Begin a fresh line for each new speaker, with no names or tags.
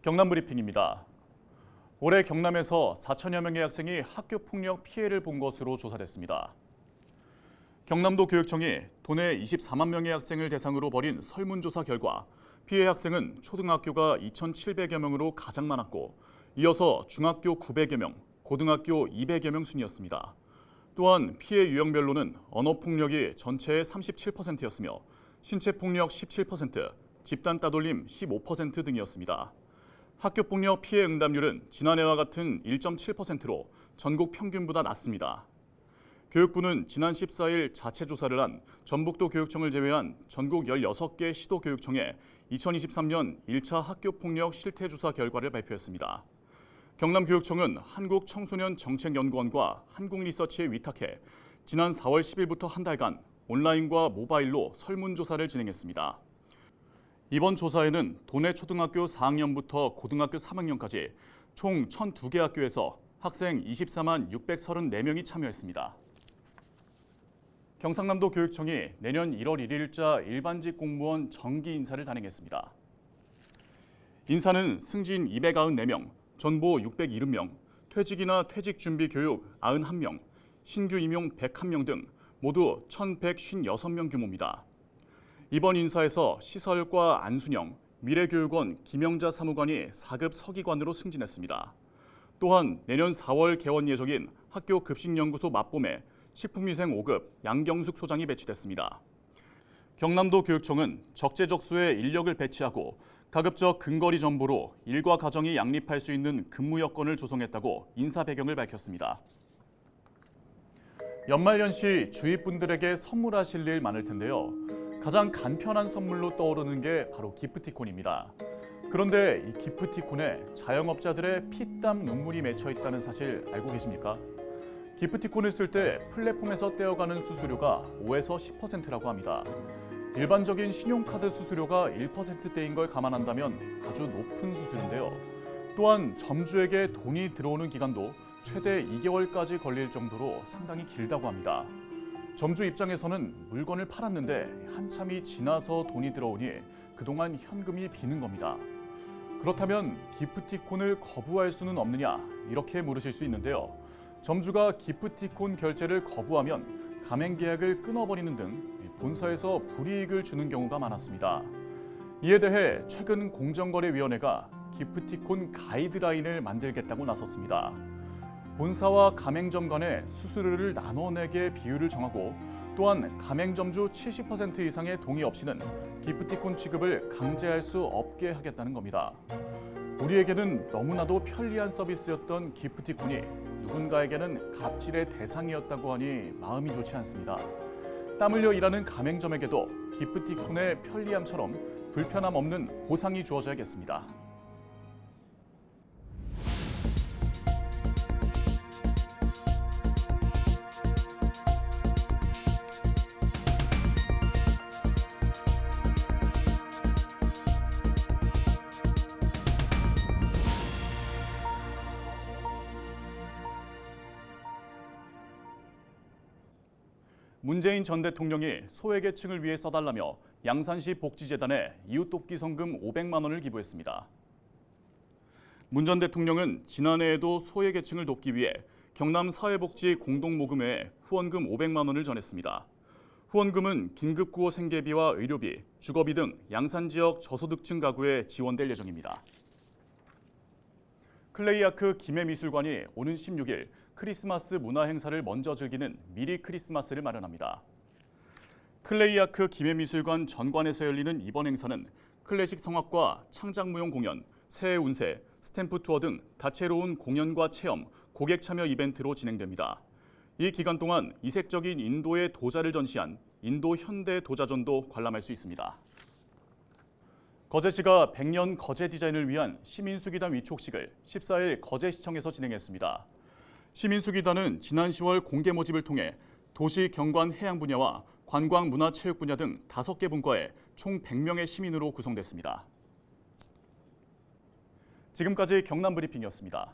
경남 브리핑입니다. 올해 경남에서 4천여 명의 학생이 학교 폭력 피해를 본 것으로 조사됐습니다. 경남도 교육청이 도내 24만 명의 학생을 대상으로 벌인 설문조사 결과 피해 학생은 초등학교가 2,700여 명으로 가장 많았고 이어서 중학교 900여 명, 고등학교 200여 명 순이었습니다. 또한 피해 유형별로는 언어폭력이 전체의 37%였으며 신체폭력 17%, 집단 따돌림 15% 등이었습니다. 학교폭력 피해 응답률은 지난해와 같은 1.7%로 전국 평균보다 낮습니다. 교육부는 지난 14일 자체 조사를 한 전북도 교육청을 제외한 전국 16개 시도교육청에 2023년 1차 학교폭력 실태조사 결과를 발표했습니다. 경남교육청은 한국청소년정책연구원과 한국리서치에 위탁해 지난 4월 10일부터 한 달간 온라인과 모바일로 설문조사를 진행했습니다. 이번 조사에는 도내 초등학교 4학년부터 고등학교 3학년까지 총 1,002개 학교에서 학생 24만 634명이 참여했습니다. 경상남도 교육청이 내년 1월 1일자 일반직 공무원 정기 인사를 단행했습니다. 인사는 승진 294명, 전보 670명, 퇴직이나 퇴직 준비 교육 91명, 신규 임용 101명 등 모두 1,156명 규모입니다. 이번 인사에서 시설과 안순영, 미래교육원 김영자 사무관이 4급 서기관으로 승진했습니다. 또한 내년 4월 개원 예정인 학교 급식연구소 맞봄에 식품위생 5급 양경숙 소장이 배치됐습니다. 경남도 교육청은 적재적소에 인력을 배치하고 가급적 근거리 정보로 일과 가정이 양립할 수 있는 근무 여건을 조성했다고 인사 배경을 밝혔습니다. 연말연시 주위 분들에게 선물하실 일 많을 텐데요. 가장 간편한 선물로 떠오르는 게 바로 기프티콘입니다. 그런데 이 기프티콘에 자영업자들의 피땀 눈물이 맺혀 있다는 사실 알고 계십니까? 기프티콘을 쓸 때 플랫폼에서 떼어가는 수수료가 5에서 10%라고 합니다. 일반적인 신용카드 수수료가 1%대인 걸 감안한다면 아주 높은 수수료인데요. 또한 점주에게 돈이 들어오는 기간도 최대 2개월까지 걸릴 정도로 상당히 길다고 합니다. 점주 입장에서는 물건을 팔았는데 한참이 지나서 돈이 들어오니 그동안 현금이 비는 겁니다. 그렇다면 기프티콘을 거부할 수는 없느냐 이렇게 물으실 수 있는데요. 점주가 기프티콘 결제를 거부하면 가맹 계약을 끊어버리는 등 본사에서 불이익을 주는 경우가 많았습니다. 이에 대해 최근 공정거래위원회가 기프티콘 가이드라인을 만들겠다고 나섰습니다. 본사와 가맹점 간의 수수료를 나눠내게 비율을 정하고 또한 가맹점주 70% 이상의 동의 없이는 기프티콘 취급을 강제할 수 없게 하겠다는 겁니다. 우리에게는 너무나도 편리한 서비스였던 기프티콘이 누군가에게는 갑질의 대상이었다고 하니 마음이 좋지 않습니다. 땀 흘려 일하는 가맹점에게도 기프티콘의 편리함처럼 불편함 없는 보상이 주어져야겠습니다. 문재인 전 대통령이 소외계층을 위해 써달라며 양산시 복지재단에 이웃돕기 성금 500만 원을 기부했습니다. 문 전 대통령은 지난해에도 소외계층을 돕기 위해 경남 사회복지 공동모금회에 후원금 500만 원을 전했습니다. 후원금은 긴급구호 생계비와 의료비, 주거비 등 양산 지역 저소득층 가구에 지원될 예정입니다. 클레이아크 김해미술관이 오는 16일 크리스마스 문화 행사를 먼저 즐기는 미리 크리스마스를 마련합니다. 클레이아크 김해미술관 전관에서 열리는 이번 행사는 클래식 성악과 창작무용 공연, 새해 운세, 스탬프 투어 등 다채로운 공연과 체험, 고객 참여 이벤트로 진행됩니다. 이 기간 동안 이색적인 인도의 도자를 전시한 인도 현대 도자전도 관람할 수 있습니다. 거제시가 100년 거제 디자인을 위한 시민수기단 위촉식을 14일 거제시청에서 진행했습니다. 시민수기단은 지난 10월 공개 모집을 통해 도시 경관 해양 분야와 관광 문화 체육 분야 등 5개 분과에 총 100명의 시민으로 구성됐습니다. 지금까지 경남 브리핑이었습니다.